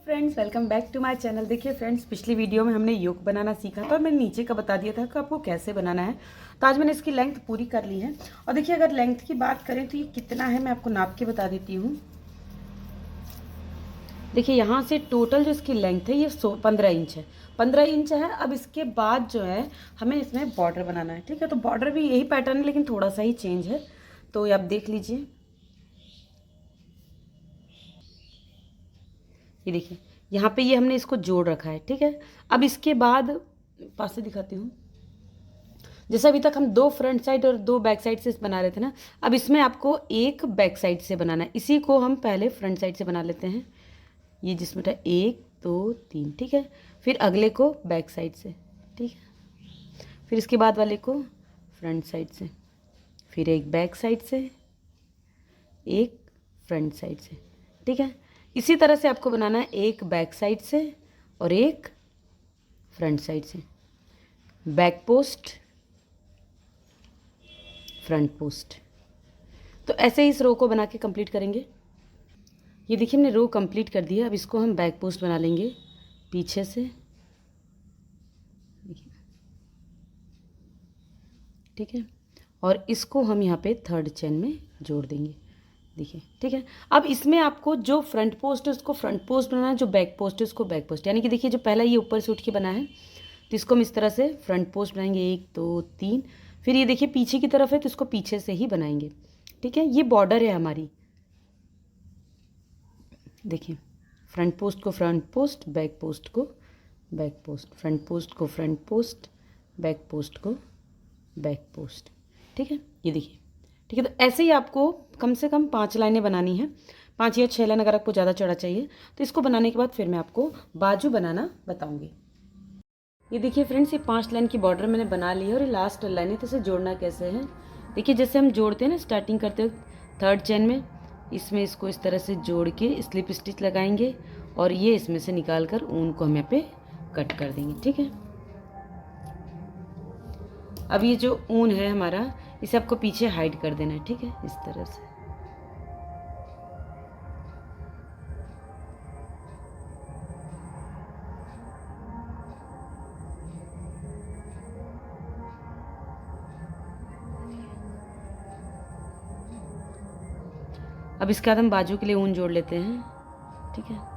Friends, welcome back to my channel. देखिए friends, पिछली video में हमने योग बनाना सीखा था और मैंने नीचे का बता दिया था कि आपको कैसे बनाना है। तो आज मैंने इसकी लेंथ पूरी कर ली है। और देखिए, अगर लेंथ की बात करें तो ये कितना है, मैं आपको नाप के बता देती हूँ। देखिए, यहाँ से टोटल जो इसकी लेंथ है ये 15 इंच है। 15 इंच है। अब इसके बाद जो है हमें इसमें बॉर्डर बनाना है। ठीक है, तो बॉर्डर भी यही पैटर्न है लेकिन थोड़ा सा ही चेंज है, तो ये आप देख लीजिए। ये देखिए, यहाँ पे ये हमने इसको जोड़ रखा है। ठीक है, अब इसके बाद पास से दिखाती हूँ। जैसे अभी तक हम 2 फ्रंट साइड और 2 बैक साइड से बना रहे थे ना, अब इसमें आपको एक बैक साइड से बनाना है। इसी को हम पहले फ्रंट साइड से बना लेते हैं। ये जिसमें था 1 2 3। ठीक है, फिर अगले को बैक साइड से। ठीक है, फिर इसके बाद वाले को फ्रंट साइड से, फिर एक बैक साइड से, एक फ्रंट साइड से। ठीक है, इसी तरह से आपको बनाना है, एक बैक साइड से और एक फ्रंट साइड से। Back post, front post. तो ऐसे ही इस रो को बना के कंप्लीट करेंगे। ये देखिए, हमने रो कंप्लीट कर दिया। अब इसको हम बैक पोस्ट बना लेंगे पीछे से। ठीक है, और इसको हम यहाँ पे थर्ड चेन में जोड़ देंगे। देखिए, ठीक है। अब इसमें आपको जो फ्रंट पोस्ट है उसको फ्रंट पोस्ट बनाना है, जो बैक पोस्ट है उसको बैक पोस्ट। यानी कि देखिए, जो पहला ये ऊपर से उठ के बना है तो इसको हम इस तरह से फ्रंट पोस्ट बनाएंगे, 1 2 3। फिर ये देखिए पीछे की तरफ है तो इसको पीछे से ही बनाएंगे। ठीक है, ये बॉर्डर है हमारी। देखिए, फ्रंट पोस्ट को फ्रंट पोस्ट, बैक पोस्ट को बैक पोस्ट, फ्रंट पोस्ट को फ्रंट पोस्ट, बैक पोस्ट को बैक पोस्ट। ठीक है, ये देखिए। ठीक है, तो ऐसे ही आपको कम से कम 5 लाइनें बनानी है। 5 या 6 लाइन अगर आपको ज़्यादा चौड़ा चाहिए तो इसको बनाने के बाद फिर मैं आपको बाजू बनाना बताऊंगी। ये देखिए फ्रेंड्स, ये 5 लाइन की बॉर्डर मैंने बना ली है और ये लास्ट लाइन है। तो इसे जोड़ना कैसे है, देखिए जैसे हम जोड़ते हैं ना, स्टार्टिंग करते वक्त थर्ड चेन में, इसमें इसको इस तरह से जोड़ के स्लिप स्टिच लगाएंगे और ये इसमें से निकाल कर ऊन को हम यहाँ पे कट कर देंगे। ठीक है, अब ये जो ऊन है हमारा, इसे आपको पीछे हाइड कर देना है। ठीक है, इस तरह से। अब इसके बाद हम बाजू के लिए ऊन जोड़ लेते हैं। ठीक है,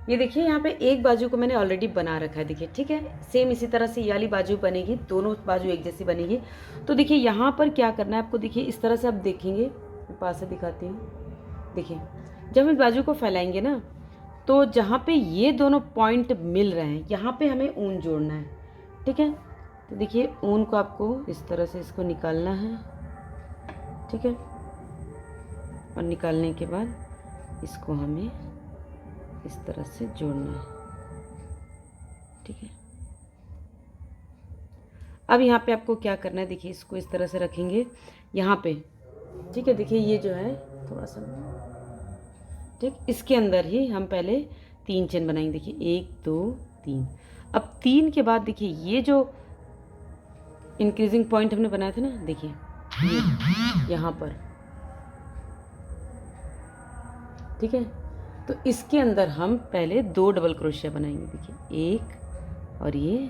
ये देखिए यहाँ पे एक बाजू को मैंने ऑलरेडी बना रखा है। देखिए, ठीक है, सेम इसी तरह से ये वाली बाजू बनेगी, दोनों बाजू एक जैसी बनेगी। तो देखिए यहाँ पर क्या करना है आपको, देखिए इस तरह से आप देखेंगे, मैं पास से दिखाती हूँ। देखिए, जब हम बाजू को फैलाएंगे ना, तो जहाँ पे ये दोनों पॉइंट मिल रहे हैं यहाँ पे हमें ऊन जोड़ना है। ठीक है, तो देखिए ऊन को आपको इस तरह से इसको निकालना है। ठीक है, और निकालने के बाद इसको हमें इस तरह से जोड़ना है। ठीक है, अब यहाँ पे आपको क्या करना है, देखिए इसको इस तरह से रखेंगे यहाँ पे। ठीक है, देखिए ये जो है थोड़ा सा, ठीक, इसके अंदर ही हम पहले 3 चेन बनाएंगे। देखिए 1 2 3। अब 3 के बाद देखिए ये जो इंक्रीजिंग पॉइंट हमने बनाया था ना, देखिए ये यहाँ पर। ठीक है, तो इसके अंदर हम पहले 2 डबल क्रोशिया बनाएंगे। देखिए 1 और ये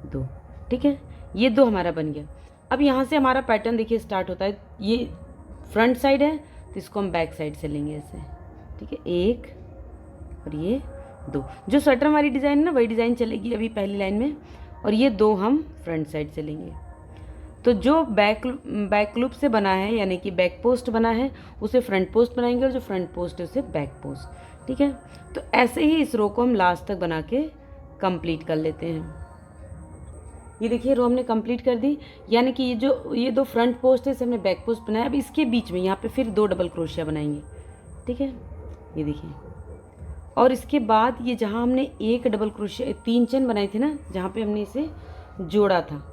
2। ठीक है, ये 2 हमारा बन गया। अब यहाँ से हमारा पैटर्न देखिए स्टार्ट होता है। ये फ्रंट साइड है तो इसको हम बैक साइड से लेंगे ऐसे। ठीक है, 1 और ये 2। जो स्वेटर हमारी डिज़ाइन है ना, वही डिज़ाइन चलेगी अभी पहली लाइन में। और ये 2 हम फ्रंट साइड से लेंगे। तो जो बैक लूप से बना है, यानी कि बैक पोस्ट बना है, उसे फ्रंट पोस्ट बनाएंगे, और जो फ्रंट पोस्ट है उसे बैक पोस्ट। ठीक है, तो ऐसे ही इस रो को हम लास्ट तक बना के कंप्लीट कर लेते हैं। ये देखिए रो हमने कंप्लीट कर दी, यानी कि ये 2 फ्रंट पोस्ट है, इसे हमने बैक पोस्ट बनाया। अब इसके बीच में यहाँ पे फिर 2 डबल क्रोशिया बनाएंगे। ठीक है, ये देखिए, और इसके बाद ये जहाँ हमने एक डबल क्रोशिया 3 चेन बनाई थी ना, जहाँ पे हमने इसे जोड़ा था,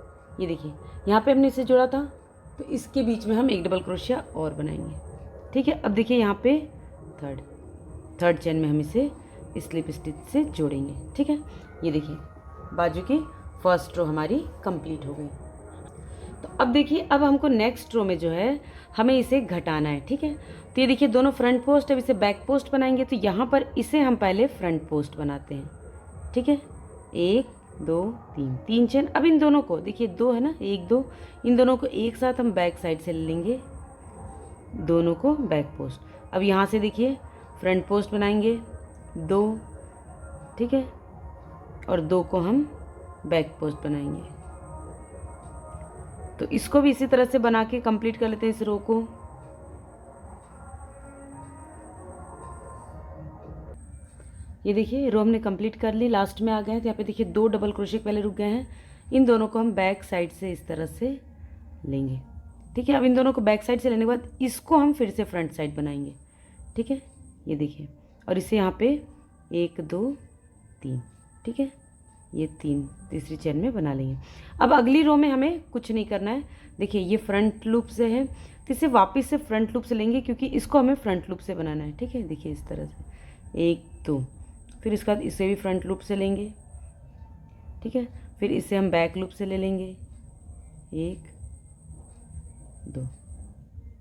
ये देखिए यहाँ पे हमने इसे जोड़ा था, तो इसके बीच में हम एक डबल क्रोशिया और बनाएंगे। ठीक है, अब देखिए यहाँ पे थर्ड चेन में हम इसे स्लिप स्टिच से जोड़ेंगे। ठीक है, ये देखिए बाजू की फर्स्ट रो हमारी कंप्लीट हो गई। तो अब देखिए, अब हमको नेक्स्ट रो में जो है हमें इसे घटाना है, ठीक है। तो ये देखिए दोनों फ्रंट पोस्ट, अब इसे बैक पोस्ट बनाएंगे। तो यहाँ पर इसे हम पहले फ्रंट पोस्ट बनाते हैं, ठीक है। 1 2 3, 3 चेन। अब इन दोनों को देखिए, 2 है ना, 1 2, इन दोनों को एक साथ हम बैक साइड से ले लेंगे, दोनों को बैक पोस्ट। अब यहाँ से देखिए फ्रंट पोस्ट बनाएंगे 2, ठीक है, और 2 को हम बैक पोस्ट बनाएंगे। तो इसको भी इसी तरह से बना के कंप्लीट कर लेते हैं इस रो को। ये देखिए रो हमने कंप्लीट कर ली, लास्ट में आ गए हैं। तो यहाँ पे देखिए 2 डबल क्रोशे पहले रुक गए हैं, इन दोनों को हम बैक साइड से इस तरह से लेंगे, ठीक है। अब इन दोनों को बैक साइड से लेने के बाद इसको हम फिर से फ्रंट साइड बनाएंगे, ठीक है। ये देखिए, और इसे यहाँ पे 1 2 3, ठीक है, ये 3 तीसरी चेन में बना लेंगे। अब अगली रो में हमें कुछ नहीं करना है। देखिए ये फ्रंट लूप से है, तो इसे वापस से फ्रंट लूप से लेंगे, क्योंकि इसको हमें फ्रंट लूप से बनाना है, ठीक है। देखिए इस तरह से 1 2, फिर इसके बाद इसे भी फ्रंट लूप से लेंगे, ठीक है। फिर इसे हम बैक लूप से ले लेंगे 1 2,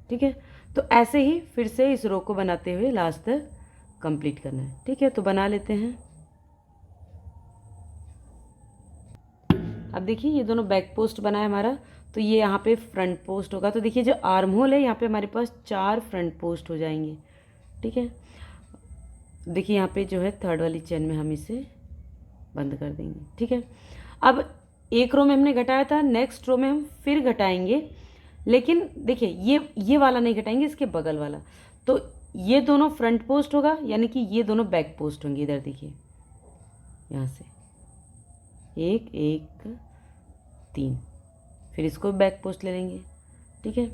ठीक है। तो ऐसे ही फिर से इस रो को बनाते हुए लास्ट तक कंप्लीट करना है, ठीक है। तो बना लेते हैं। अब देखिए ये दोनों बैक पोस्ट बना है हमारा, तो ये यहाँ पे फ्रंट पोस्ट होगा। तो देखिए जो आर्म होल है, यहाँ पे हमारे पास 4 फ्रंट पोस्ट हो जाएंगे, ठीक है। देखिए यहाँ पे जो है थर्ड वाली चेन में हम इसे बंद कर देंगे, ठीक है। अब एक रो में हमने घटाया था, नेक्स्ट रो में हम फिर घटाएंगे, लेकिन देखिए ये वाला नहीं घटाएंगे, इसके बगल वाला। तो ये दोनों फ्रंट पोस्ट होगा, यानी कि ये दोनों बैक पोस्ट होंगे। इधर देखिए, यहाँ से 1 1 3, फिर इसको बैक पोस्ट ले लेंगे, ठीक है।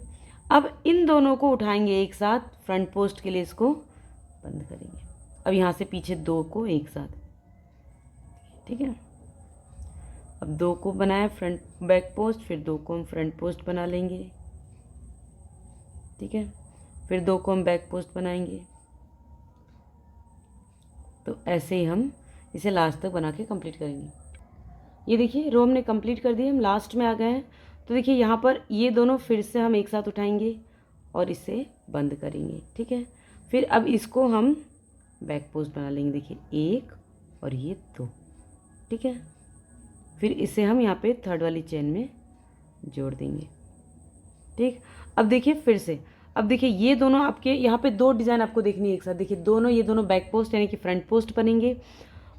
अब इन दोनों को उठाएंगे एक साथ फ्रंट पोस्ट के लिए, इसको बंद करेंगे। अब यहाँ से पीछे 2 को एक साथ, ठीक है। अब 2 को बनाया फ्रंट बैक पोस्ट, फिर 2 को हम फ्रंट पोस्ट बना लेंगे, ठीक है। फिर 2 को हम बैक पोस्ट बनाएंगे। तो ऐसे ही हम इसे लास्ट तक बना के कंप्लीट करेंगे। ये देखिए रो हमने कंप्लीट कर दी, हम लास्ट में आ गए हैं। तो देखिए यहाँ पर ये दोनों फिर से हम एक साथ उठाएंगे और इसे बंद करेंगे, ठीक है। फिर अब इसको हम बैक पोस्ट बना लेंगे। देखिए 1 और ये 2, ठीक है। फिर इसे हम यहाँ पे थर्ड वाली चेन में जोड़ देंगे, ठीक। अब देखिए फिर से, अब देखिए ये दोनों आपके यहाँ पे 2 डिज़ाइन आपको देखनी है एक साथ। देखिए दोनों, ये दोनों बैक पोस्ट यानी कि फ्रंट पोस्ट बनेंगे,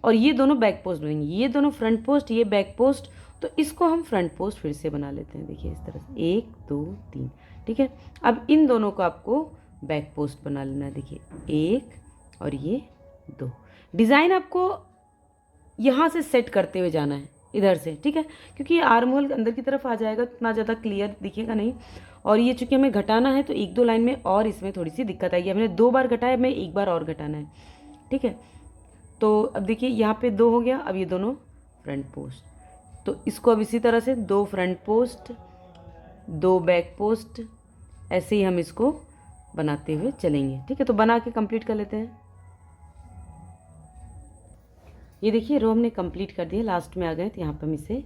और ये दोनों बैक पोस्ट बनेंगे। ये दोनों फ्रंट पोस्ट, ये बैक पोस्ट। तो इसको हम फ्रंट पोस्ट फिर से बना लेते हैं। देखिए इस तरह से 1 2 3, ठीक है। अब इन दोनों को आपको बैक पोस्ट बना लेना है। देखिए 1 और ये 2। डिज़ाइन आपको यहाँ से सेट करते हुए जाना है इधर से, ठीक है, क्योंकि ये आर्म होल अंदर की तरफ आ जाएगा, इतना ज़्यादा क्लियर दिखेगा नहीं। और ये चूँकि हमें घटाना है, तो 1 2 लाइन में और इसमें थोड़ी सी दिक्कत आएगी। हमने 2 बार घटाया, हमें 1 बार और घटाना है, ठीक है। तो अब देखिए यहाँ पे 2 हो गया। अब ये दोनों फ्रंट पोस्ट, तो इसको अब इसी तरह से 2 फ्रंट पोस्ट 2 बैक पोस्ट, ऐसे ही हम इसको बनाते हुए चलेंगे, ठीक है। तो बना के कंप्लीट कर लेते हैं। ये देखिए रो हमने कंप्लीट कर दिया, लास्ट में आ गए। तो यहाँ पे हम इसे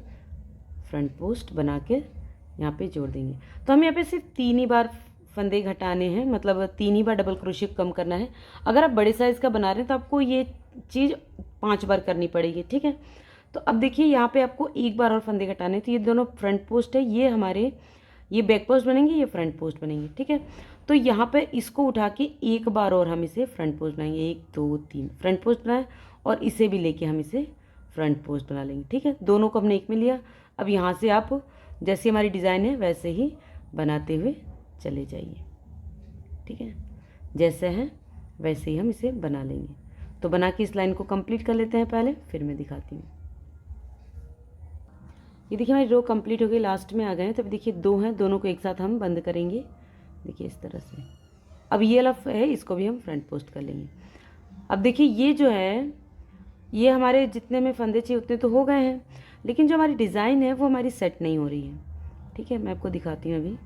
फ्रंट पोस्ट बना के यहाँ पे जोड़ देंगे। तो हम यहाँ पे सिर्फ 3 ही बार फंदे घटाने हैं, मतलब 3 ही बार डबल क्रोशे कम करना है। अगर आप बड़े साइज़ का बना रहे हैं तो आपको ये चीज़ 5 बार करनी पड़ेगी, ठीक है। तो अब देखिए यहाँ पे आपको 1 बार और फंदे घटाने हैं। तो ये दोनों फ्रंट पोस्ट है, ये हमारे ये बैक पोस्ट बनेंगे, ये फ्रंट पोस्ट बनेंगे, ठीक है। तो यहाँ पे इसको उठा के 1 बार और हम इसे फ्रंट पोस्ट बनाएंगे। 1 2 3 फ्रंट पोस्ट बनाए, और इसे भी लेके हम इसे फ्रंट पोस्ट बना लेंगे, ठीक है। दोनों को हमने एक में लिया। अब यहाँ से आप जैसी हमारी डिज़ाइन है वैसे ही बनाते हुए चले जाइए, ठीक है। जैसे है वैसे ही हम इसे बना लेंगे। तो बना के इस लाइन को कंप्लीट कर लेते हैं पहले, फिर मैं दिखाती हूँ। ये देखिए हमारी रो कंप्लीट हो गई, लास्ट में आ गए हैं। तो देखिए 2 हैं, दोनों को एक साथ हम बंद करेंगे। देखिए इस तरह से। अब ये वाला है, इसको भी हम फ्रंट पोस्ट कर लेंगे। अब देखिए ये जो है, ये हमारे जितने में फंदे चाहिए उतने तो हो गए हैं, लेकिन जो हमारी डिज़ाइन है वो हमारी सेट नहीं हो रही है, ठीक है। मैं आपको दिखाती हूँ। अभी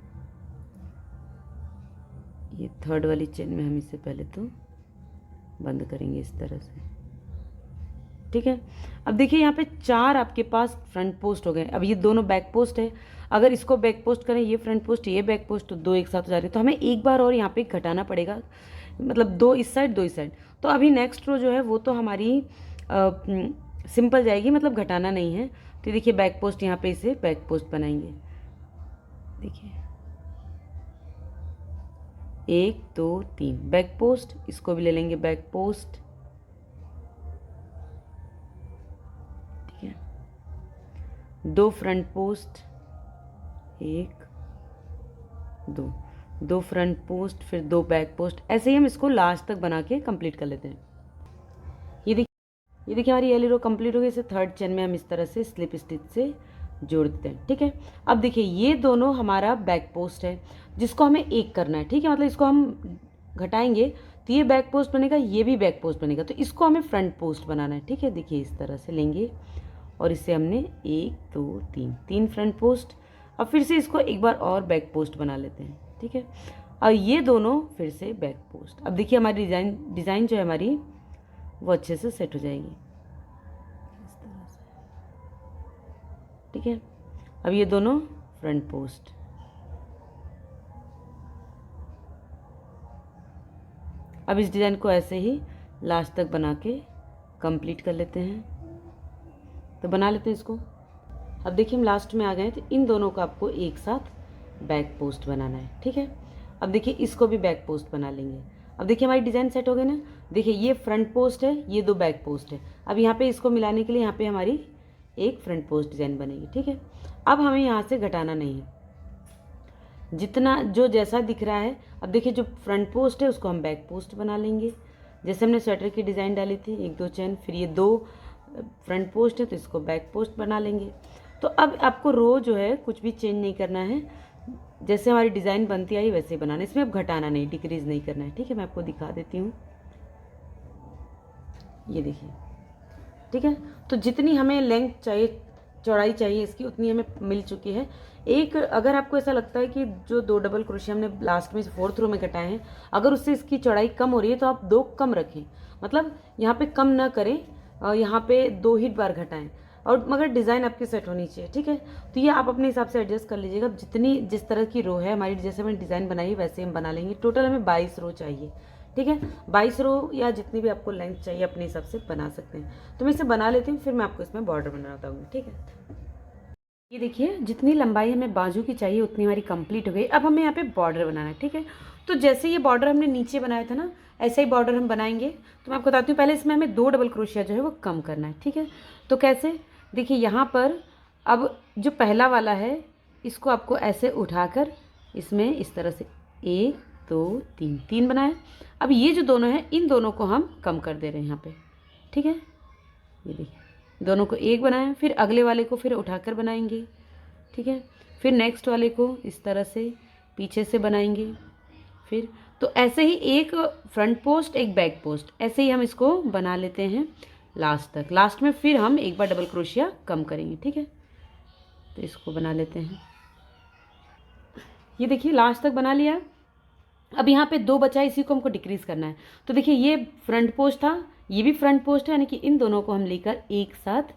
ये थर्ड वाली चेन में हम इसे पहले तो बंद करेंगे इस तरह से, ठीक है। अब देखिए यहाँ पे 4 आपके पास फ्रंट पोस्ट हो गए। अब ये दोनों बैक पोस्ट है, अगर इसको बैक पोस्ट करें, ये फ्रंट पोस्ट ये बैक पोस्ट, तो 2 एक साथ हो जा रही है, तो हमें एक बार और यहाँ पे घटाना पड़ेगा, मतलब 2 इस साइड 2 इस साइड। तो अभी नेक्स्ट रो जो है वो तो हमारी सिंपल जाएगी, मतलब घटाना नहीं है। तो देखिए बैक पोस्ट यहाँ पे इसे बैक पोस्ट बनाएंगे। देखिए 1 2 3 बैक पोस्ट, इसको भी ले लेंगे बैक पोस्ट, ठीक है। 2 फ्रंट पोस्ट, 1 2, 2 फ्रंट पोस्ट, फिर 2 बैक पोस्ट। ऐसे ही हम इसको लास्ट तक बना के कंप्लीट कर लेते हैं। ये देखिए हमारी येलो रो कंप्लीट हो गई। इसे थर्ड चेन में हम इस तरह से स्लिप स्टिच से जोड़ देते हैं, ठीक है। अब देखिए ये दोनों हमारा बैक पोस्ट है, जिसको हमें एक करना है, ठीक है। मतलब इसको हम घटाएंगे तो ये बैक पोस्ट बनेगा, ये भी बैक पोस्ट बनेगा, तो इसको हमें फ्रंट पोस्ट बनाना है, ठीक है। देखिए इस तरह से लेंगे और इससे हमने 1 2 3 3 फ्रंट पोस्ट। अब फिर से इसको एक बार और बैक पोस्ट बना लेते हैं, ठीक है। और ये दोनों फिर से बैक पोस्ट। अब देखिए हमारी डिज़ाइन जो है हमारी वो अच्छे से सेट हो जाएगी इस तरह से, ठीक है। अब ये दोनों फ्रंट पोस्ट, अब इस डिज़ाइन को ऐसे ही लास्ट तक बना के कंप्लीट कर लेते हैं। तो बना लेते हैं इसको। अब देखिए हम लास्ट में आ गए, तो इन दोनों को आपको एक साथ बैक पोस्ट बनाना है, ठीक है। अब देखिए इसको भी बैक पोस्ट बना लेंगे। अब देखिए हमारी डिज़ाइन सेट हो गई ना। देखिए ये फ्रंट पोस्ट है, ये 2 बैक पोस्ट है। अब यहाँ पे इसको मिलाने के लिए यहाँ पे हमारी एक फ्रंट पोस्ट डिज़ाइन बनेगी, ठीक है। अब हमें यहाँ से घटाना नहीं है, जितना जो जैसा दिख रहा है। अब देखिए जो फ्रंट पोस्ट है उसको हम बैक पोस्ट बना लेंगे, जैसे हमने स्वेटर की डिज़ाइन डाली थी, 1 2 चेन, फिर ये 2 फ्रंट पोस्ट है तो इसको बैक पोस्ट बना लेंगे। तो अब आपको रो जो है कुछ भी चेंज नहीं करना है, जैसे हमारी डिज़ाइन बनती आई वैसे ही बनाना है, इसमें अब घटाना नहीं, डिक्रीज़ नहीं करना है, ठीक है। मैं आपको दिखा देती हूँ, ये देखिए, ठीक है। तो जितनी हमें लेंथ चाहिए, चौड़ाई चाहिए इसकी, उतनी हमें मिल चुकी है। एक अगर आपको ऐसा लगता है कि जो 2 डबल क्रोशिया हमने लास्ट में 4th रो में कटाए हैं, अगर उससे इसकी चौड़ाई कम हो रही है तो आप 2 कम रखें, मतलब यहाँ पे कम ना करें, यहाँ पे 2 ही बार घटाएं, और मगर डिज़ाइन आपकी सेट होनी चाहिए, ठीक है। तो ये आप अपने हिसाब से एडजस्ट कर लीजिएगा। जितनी जिस तरह की रो है हमारी, जैसे हमने डिज़ाइन बनाई वैसे हम बना लेंगे। टोटल हमें 22 रो चाहिए, ठीक है। 22 रो या जितनी भी आपको लेंथ चाहिए अपने हिसाब से बना सकते हैं। तो मैं इसे बना लेती हूँ, फिर मैं आपको इसमें बॉर्डर बना बताऊँगी, ठीक है। ये देखिए जितनी लंबाई हमें बाजू की चाहिए उतनी हमारी कंप्लीट हो गई। अब हमें यहाँ पे बॉर्डर बनाना है, ठीक है। तो जैसे ये बॉर्डर हमने नीचे बनाया था ना, ऐसे ही बॉर्डर हम बनाएंगे। तो मैं आपको बताती हूँ, पहले इसमें हमें 2 डबल क्रोशिया जो है वो कम करना है, ठीक है। तो कैसे, देखिए यहाँ पर अब जो पहला वाला है इसको आपको ऐसे उठाकर इसमें इस तरह से 1 2 3 3 बनाए। अब ये जो दोनों हैं इन दोनों को हम कम कर दे रहे हैं यहाँ पे, ठीक है। ये देखिए दोनों को 1 बनाया, फिर अगले वाले को फिर उठाकर बनाएंगे, ठीक है। फिर नेक्स्ट वाले को इस तरह से पीछे से बनाएंगे, फिर तो ऐसे ही एक फ्रंट पोस्ट एक बैक पोस्ट, ऐसे ही हम इसको बना लेते हैं लास्ट तक। लास्ट में फिर हम एक बार डबल क्रोशिया कम करेंगे, ठीक है। तो इसको बना लेते हैं। ये देखिए लास्ट तक बना लिया। अब यहाँ पे 2 बचा है, इसी को हमको डिक्रीज करना है। तो देखिए ये फ्रंट पोस्ट था, ये भी फ्रंट पोस्ट है, यानी कि इन दोनों को हम लेकर एक साथ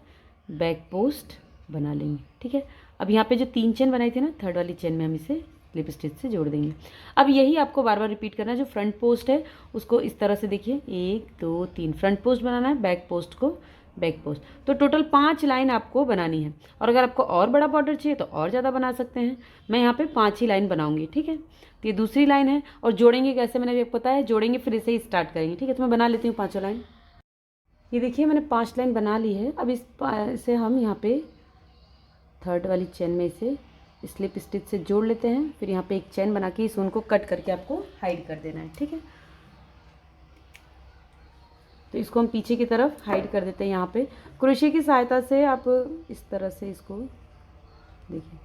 बैक पोस्ट बना लेंगे, ठीक है। अब यहाँ पे जो 3 चेन बनाई थी ना, थर्ड वाली चेन में हम इसे स्लिप स्टिच से जोड़ देंगे। अब यही आपको बार बार रिपीट करना है। जो फ्रंट पोस्ट है उसको इस तरह से देखिए 1 2 3 फ्रंट पोस्ट बनाना है, बैक पोस्ट को बैक पोस्ट। तो टोटल 5 लाइन आपको बनानी है, और अगर आपको और बड़ा बॉर्डर चाहिए तो और ज़्यादा बना सकते हैं। मैं यहाँ पे 5 ही लाइन बनाऊंगी, ठीक है। तो ये दूसरी लाइन है, और जोड़ेंगे कैसे मैंने भी आपको बताया, जोड़ेंगे फिर इसे ही स्टार्ट करेंगे, ठीक है। तो मैं बना लेती हूँ 5 लाइन। ये देखिए मैंने 5 लाइन बना ली है। अब इसे हम यहाँ पे थर्ड वाली चेन में इसे स्लिप स्टिच से जोड़ लेते हैं। फिर यहाँ पे एक चेन बना के इस ऊन को कट करके आपको हाइड कर देना है, ठीक है। तो इसको हम पीछे की तरफ हाइड कर देते हैं। यहाँ पे क्रोशे की सहायता से आप इस तरह से इसको देखिए,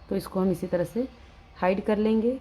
तो इसको हम इसी तरह से हाइड कर लेंगे।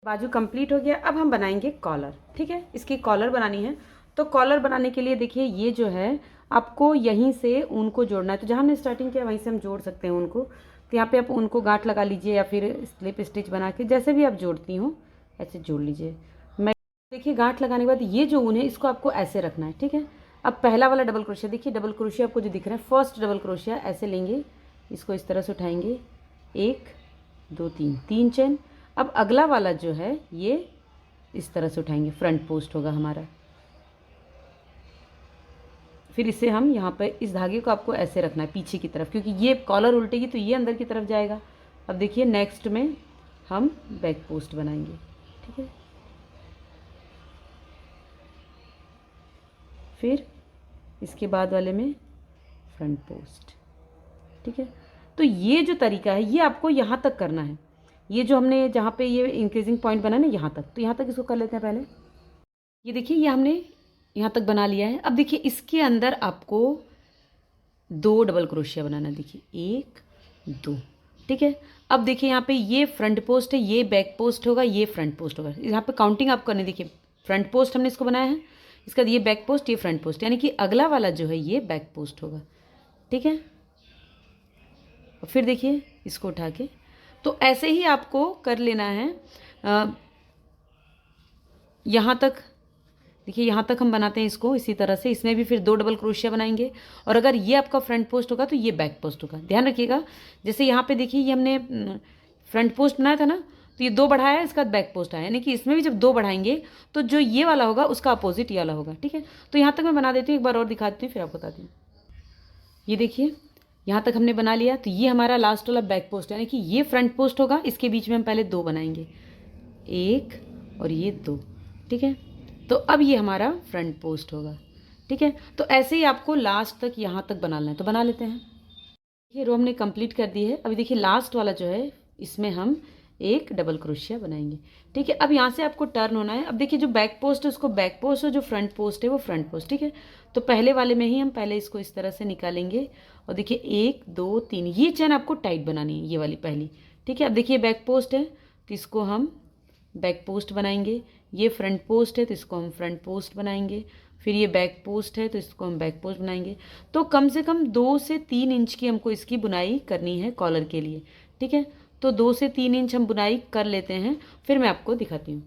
बाजू कंप्लीट हो गया। अब हम बनाएंगे कॉलर, ठीक है। इसकी कॉलर बनानी है। तो कॉलर बनाने के लिए देखिए ये जो है आपको यहीं से ऊन को जोड़ना है। तो जहाँ हमने स्टार्टिंग किया वहीं से हम जोड़ सकते हैं ऊन को। तो यहाँ पे आप ऊन को गांठ लगा लीजिए या फिर स्लिप स्टिच बना के जैसे भी आप जोड़ती हो ऐसे जोड़ लीजिए। मैं देखिए गांठ लगाने के बाद ये जो ऊन है इसको आपको ऐसे रखना है, ठीक है। अब पहला वाला डबल क्रोशिया देखिए, डबल क्रोशिया आपको जो दिख रहा है फर्स्ट डबल क्रोशिया ऐसे लेंगे, इसको इस तरह से उठाएंगे, 1 2 3 3 चेन। अब अगला वाला जो है ये इस तरह से उठाएंगे, फ्रंट पोस्ट होगा हमारा। फिर इसे हम यहाँ पे इस धागे को आपको ऐसे रखना है पीछे की तरफ, क्योंकि ये कॉलर उल्टेगी तो ये अंदर की तरफ जाएगा। अब देखिए नेक्स्ट में हम बैक पोस्ट बनाएंगे, ठीक है। फिर इसके बाद वाले में फ्रंट पोस्ट, ठीक है। तो ये जो तरीका है ये आपको यहाँ तक करना है। ये जो हमने जहाँ पे ये इंक्रीजिंग पॉइंट बना ना यहाँ तक, तो यहाँ तक इसको कर लेते हैं पहले। ये देखिए ये हमने यहाँ तक बना लिया है। अब देखिए इसके अंदर आपको 2 डबल क्रोशिया बनाना, देखिए 1 2, ठीक है। अब देखिए यहाँ पे ये फ्रंट पोस्ट है, ये बैक पोस्ट होगा, ये फ्रंट पोस्ट होगा। यहाँ पे काउंटिंग आप करनी, देखिए फ्रंट पोस्ट हमने इसको बनाया है, इसका ये बैक पोस्ट, ये फ्रंट पोस्ट, यानी कि अगला वाला जो है ये बैक पोस्ट होगा, ठीक है। और फिर देखिए इसको उठा के, तो ऐसे ही आपको कर लेना है यहाँ तक। देखिए यहाँ तक हम बनाते हैं इसको इसी तरह से, इसमें भी फिर 2 डबल क्रोशिया बनाएंगे। और अगर ये आपका फ्रंट पोस्ट होगा तो ये बैक पोस्ट होगा। ध्यान रखिएगा, जैसे यहाँ पे देखिए ये हमने फ्रंट पोस्ट बनाया था ना, तो ये 2 बढ़ाया, इसका बैक पोस्ट आया, यानी कि इसमें भी जब 2 बढ़ाएंगे तो जो ये वाला होगा उसका अपोजिट ये वाला होगा, ठीक है। तो यहाँ तक मैं बना देती हूँ, एक बार और दिखाती हूँ फिर आपको बताती हूँ। ये देखिए यहाँ तक हमने बना लिया, तो ये हमारा लास्ट वाला बैक पोस्ट, यानी कि ये फ्रंट पोस्ट होगा, इसके बीच में हम पहले 2 बनाएंगे, 1 और ये 2, ठीक है। तो अब ये हमारा फ्रंट पोस्ट होगा, ठीक है। तो ऐसे ही आपको लास्ट तक यहाँ तक बना लेना है, तो बना लेते हैं। ये रो हमने कंप्लीट कर दी है। अभी देखिए लास्ट वाला जो है इसमें हम 1 डबल क्रोशिया बनाएंगे, ठीक है। अब यहाँ से आपको टर्न होना है। अब देखिए जो बैक पोस्ट है उसको बैक पोस्ट और जो फ्रंट पोस्ट है वो फ्रंट पोस्ट, ठीक है। तो पहले वाले में ही हम पहले इसको इस तरह से निकालेंगे और देखिए 1 2 3, ये चेन आपको टाइट बनानी है, ये वाली पहली, ठीक है। अब देखिए बैक पोस्ट है तो इसको हम बैक पोस्ट बनाएंगे, ये फ्रंट पोस्ट है तो इसको हम फ्रंट पोस्ट बनाएंगे, फिर ये बैक पोस्ट है तो इसको हम बैक पोस्ट बनाएंगे। तो कम से कम 2 से 3 इंच की हमको इसकी बुनाई करनी है कॉलर के लिए, ठीक है। तो 2 से 3 इंच हम बुनाई कर लेते हैं, फिर मैं आपको दिखाती हूँ।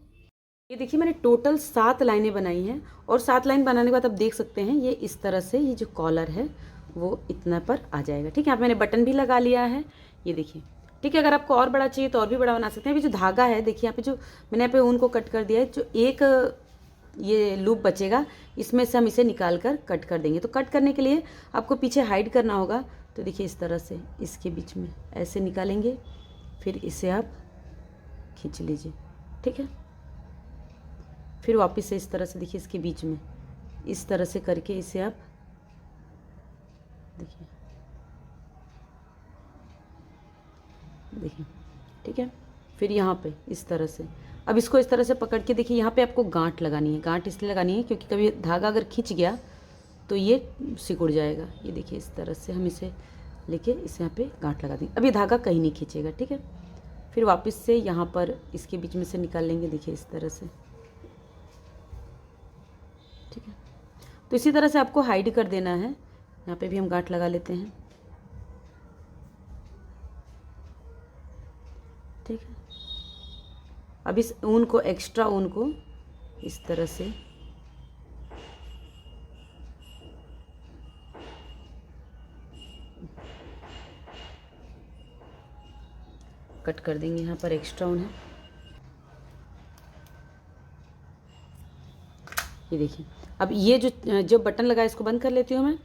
ये देखिए मैंने टोटल 7 लाइनें बनाई हैं, और 7 लाइन बनाने के बाद आप देख सकते हैं ये इस तरह से ये जो कॉलर है वो इतना पर आ जाएगा, ठीक है। यहाँ पे मैंने बटन भी लगा लिया है, ये देखिए, ठीक है। अगर आपको और बड़ा चाहिए तो और भी बड़ा बना सकते हैं। अभी जो धागा है देखिए यहाँ पे जो मैंने यहाँ पे ऊन को कट कर दिया है, जो एक ये लूप बचेगा इसमें से हम इसे निकाल कर कट कर देंगे। तो कट करने के लिए आपको पीछे हाइड करना होगा, तो देखिए इस तरह से इसके बीच में ऐसे निकालेंगे, फिर इसे आप खींच लीजिए, ठीक है। फिर वापस से इस तरह से देखिए इसके बीच में इस तरह से करके इसे आप देखिए ठीक है। फिर यहाँ पे इस तरह से, अब इसको इस तरह से पकड़ के देखिए यहाँ पे आपको गांठ लगानी है। गांठ इसलिए लगानी है क्योंकि कभी धागा अगर खिंच गया तो ये सिकुड़ जाएगा। ये देखिए इस तरह से हम इसे लेके इसे यहाँ पे गांठ लगा देंगे। अब ये धागा कहीं नहीं खींचेगा, ठीक है। फिर वापस से यहाँ पर इसके बीच में से निकाल लेंगे, देखिए इस तरह से, ठीक है। तो इसी तरह से आपको हाइड कर देना है। यहाँ पे भी हम गांठ लगा लेते हैं, ठीक है। अब इस ऊन को, एक्स्ट्रा ऊन को इस तरह से कट कर देंगे। यहाँ पर एक्स्ट्रा ऊन है, ये देखिए। अब ये जो बटन लगा है इसको बंद कर लेती हूँ मैं।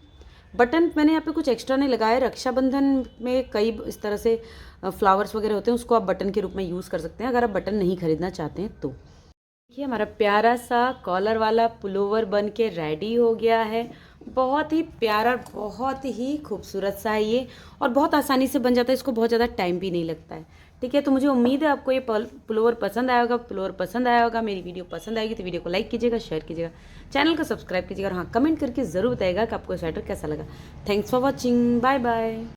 बटन मैंने यहाँ पे कुछ एक्स्ट्रा नहीं लगाया। रक्षाबंधन में कई इस तरह से फ्लावर्स वगैरह होते हैं, उसको आप बटन के रूप में यूज़ कर सकते हैं अगर आप बटन नहीं खरीदना चाहते हैं तो। देखिए हमारा प्यारा सा कॉलर वाला पुलोवर बन के रेडी हो गया है। बहुत ही प्यारा, बहुत ही खूबसूरत सा है ये, और बहुत आसानी से बन जाता है। इसको बहुत ज़्यादा टाइम भी नहीं लगता है, ठीक है। तो मुझे उम्मीद है आपको ये पुलोवर पसंद आया होगा। पुलोवर पसंद आया होगा, मेरी वीडियो पसंद आएगी तो वीडियो को लाइक कीजिएगा, शेयर कीजिएगा, चैनल को सब्सक्राइब कीजिएगा, और हाँ कमेंट करके ज़रूर बताइएगा कि आपको स्वेटर कैसा लगा। Thanks for watching, bye bye.